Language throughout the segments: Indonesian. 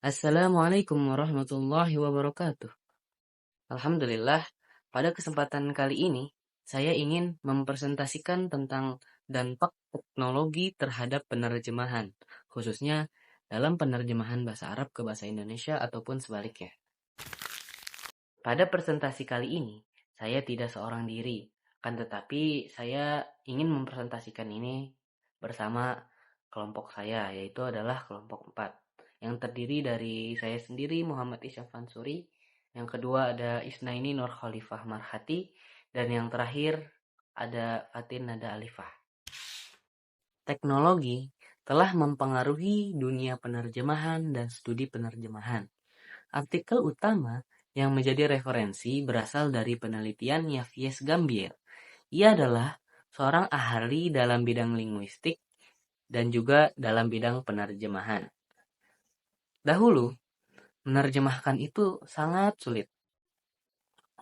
Assalamualaikum warahmatullahi wabarakatuh. Alhamdulillah, pada kesempatan kali ini saya ingin mempresentasikan tentang dampak teknologi terhadap penerjemahan, khususnya dalam penerjemahan bahasa Arab ke bahasa Indonesia ataupun sebaliknya. Pada presentasi kali ini, saya tidak seorang diri, kan tetapi saya ingin mempresentasikan ini bersama kelompok saya, yaitu adalah kelompok 4, yang terdiri dari saya sendiri Muhammad Isyam Fansuri, yang kedua ada Isnaini Nur Khalifah Marhati, dan yang terakhir ada Fatin Nada Alifah. Teknologi telah mempengaruhi dunia penerjemahan dan studi penerjemahan. Artikel utama yang menjadi referensi berasal dari penelitian Yavies Gambier. Ia adalah seorang ahli dalam bidang linguistik dan juga dalam bidang penerjemahan. Dahulu, menerjemahkan itu sangat sulit.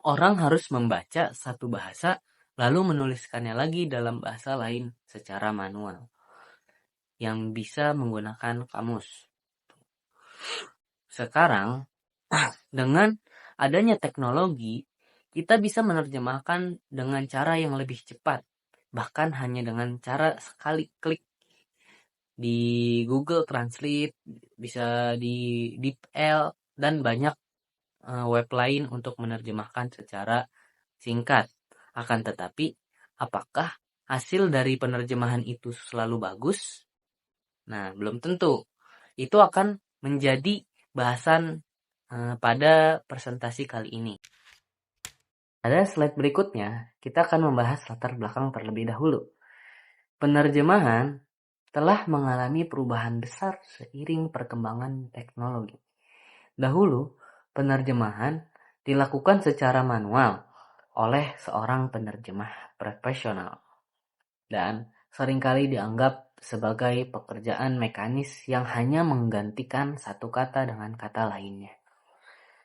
Orang harus membaca satu bahasa lalu menuliskannya lagi dalam bahasa lain secara manual yang bisa menggunakan kamus. Sekarang, dengan adanya teknologi, kita bisa menerjemahkan dengan cara yang lebih cepat, bahkan hanya dengan cara sekali klik di Google Translate, bisa di DeepL, dan banyak web lain untuk menerjemahkan secara singkat. Akan tetapi, apakah hasil dari penerjemahan itu selalu bagus? Nah, belum tentu. Itu akan menjadi bahasan pada presentasi kali ini. Pada slide berikutnya, kita akan membahas latar belakang terlebih dahulu. Penerjemahan telah mengalami perubahan besar seiring perkembangan teknologi. Dahulu, penerjemahan dilakukan secara manual oleh seorang penerjemah profesional dan seringkali dianggap sebagai pekerjaan mekanis yang hanya menggantikan satu kata dengan kata lainnya.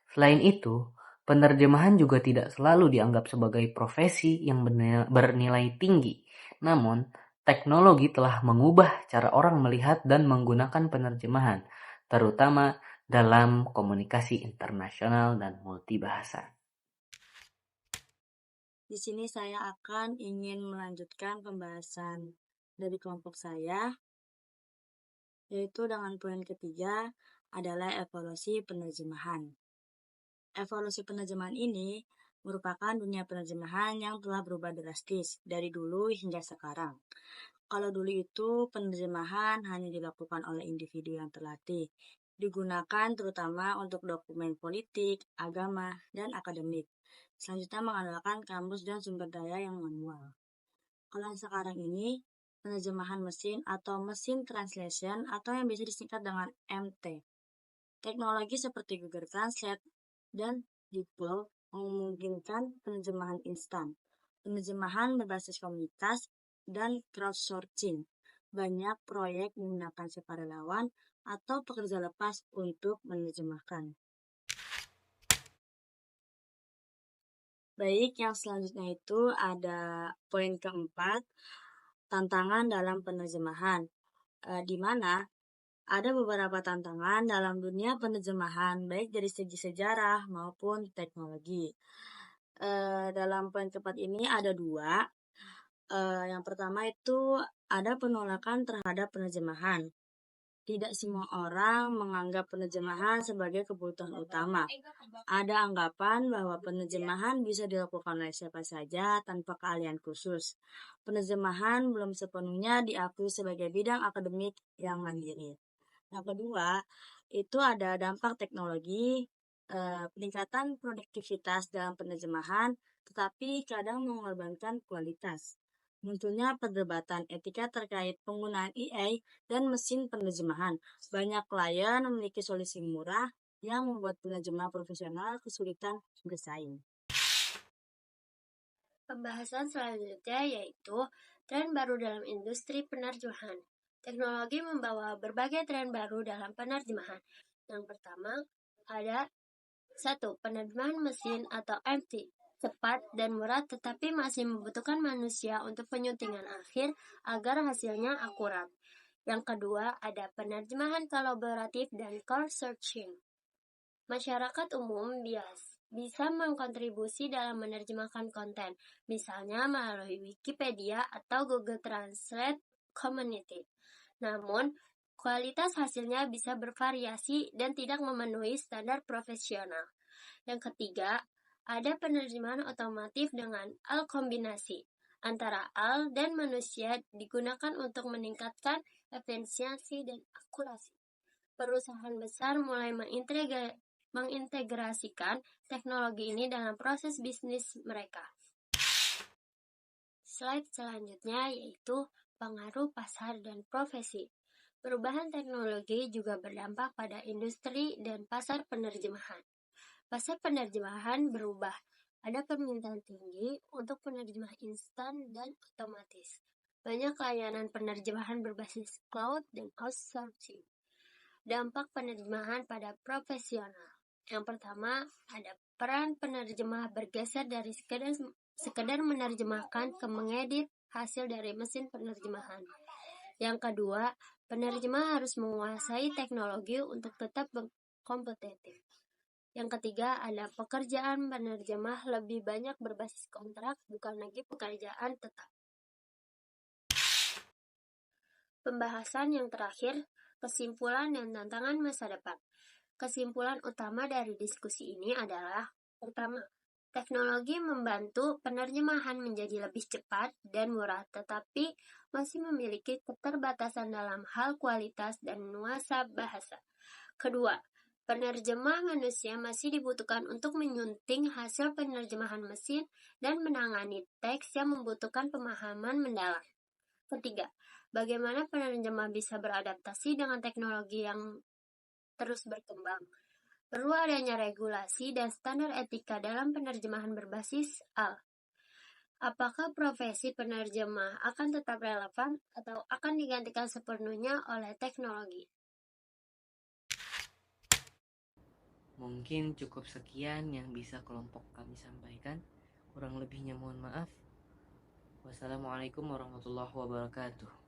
Selain itu, penerjemahan juga tidak selalu dianggap sebagai profesi yang bernilai tinggi. Namun, teknologi telah mengubah cara orang melihat dan menggunakan penerjemahan, terutama dalam komunikasi internasional dan multibahasa. Di sini saya akan ingin melanjutkan pembahasan dari kelompok saya, yaitu dengan poin ketiga adalah evolusi penerjemahan. Evolusi penerjemahan ini merupakan dunia penerjemahan yang telah berubah drastis dari dulu hingga sekarang. Kalau dulu itu penerjemahan hanya dilakukan oleh individu yang terlatih, digunakan terutama untuk dokumen politik, agama, dan akademik. Selanjutnya mengandalkan kamus dan sumber daya yang manual. Kalau sekarang ini, penerjemahan mesin atau mesin translation atau yang bisa disingkat dengan MT. Teknologi seperti Google Translate dan DeepL memungkinkan penerjemahan instan, penerjemahan berbasis komunitas, dan crowdsourcing. Banyak proyek menggunakan sukarelawan atau pekerja lepas untuk menerjemahkan. Baik, yang selanjutnya itu ada poin keempat, tantangan dalam penerjemahan, di mana ada beberapa tantangan dalam dunia penerjemahan, baik dari segi sejarah maupun teknologi. Dalam poin keempat ini ada dua. Yang pertama itu ada penolakan terhadap penerjemahan. Tidak semua orang menganggap penerjemahan sebagai kebutuhan utama. Ada anggapan bahwa penerjemahan bisa dilakukan oleh siapa saja tanpa keahlian khusus. Penerjemahan belum sepenuhnya diakui sebagai bidang akademik yang mandiri. Yang kedua, itu ada dampak teknologi, peningkatan produktivitas dalam penerjemahan, tetapi kadang mengorbankan kualitas. Munculnya perdebatan etika terkait penggunaan AI dan mesin penerjemahan. Banyak klien memiliki solusi murah yang membuat penerjemah profesional kesulitan bersaing. Pembahasan selanjutnya yaitu tren baru dalam industri penerjemahan. Teknologi membawa berbagai tren baru dalam penerjemahan. Yang pertama, ada 1. Penerjemahan mesin atau MT. Cepat dan murah tetapi masih membutuhkan manusia untuk penyuntingan akhir agar hasilnya akurat. Yang kedua, ada penerjemahan kolaboratif dan core searching. Masyarakat umum bisa mengkontribusi dalam menerjemahkan konten, misalnya melalui Wikipedia atau Google Translate Community. Namun, kualitas hasilnya bisa bervariasi dan tidak memenuhi standar profesional. Yang ketiga, ada penerjemahan otomatis dengan AL kombinasi. Antara AL dan manusia digunakan untuk meningkatkan efisiensi dan akurasi. Perusahaan besar mulai mengintegrasikan teknologi ini dalam proses bisnis mereka. Slide selanjutnya yaitu pengaruh pasar dan profesi. Perubahan teknologi juga berdampak pada industri dan pasar penerjemahan. Pasar penerjemahan berubah. Ada permintaan tinggi untuk penerjemah instan dan otomatis. Banyak layanan penerjemahan berbasis cloud dan outsourcing. Dampak penerjemahan pada profesional. Yang pertama, ada peran penerjemah bergeser dari sekedar menerjemahkan ke mengedit hasil dari mesin penerjemahan. Yang kedua, penerjemah harus menguasai teknologi untuk tetap kompetitif. Yang ketiga, ada pekerjaan penerjemah lebih banyak berbasis kontrak, bukan lagi pekerjaan tetap. Pembahasan yang terakhir, kesimpulan dan tantangan masa depan. Kesimpulan utama dari diskusi ini adalah, pertama, teknologi membantu penerjemahan menjadi lebih cepat dan murah, tetapi masih memiliki keterbatasan dalam hal kualitas dan nuansa bahasa. Kedua, penerjemah manusia masih dibutuhkan untuk menyunting hasil penerjemahan mesin dan menangani teks yang membutuhkan pemahaman mendalam. Ketiga, bagaimana penerjemah bisa beradaptasi dengan teknologi yang terus berkembang. Perlu adanya regulasi dan standar etika dalam penerjemahan berbasis AL. Apakah profesi penerjemah akan tetap relevan atau akan digantikan sepenuhnya oleh teknologi? Mungkin cukup sekian yang bisa kelompok kami sampaikan. Kurang lebihnya mohon maaf. Wassalamualaikum warahmatullahi wabarakatuh.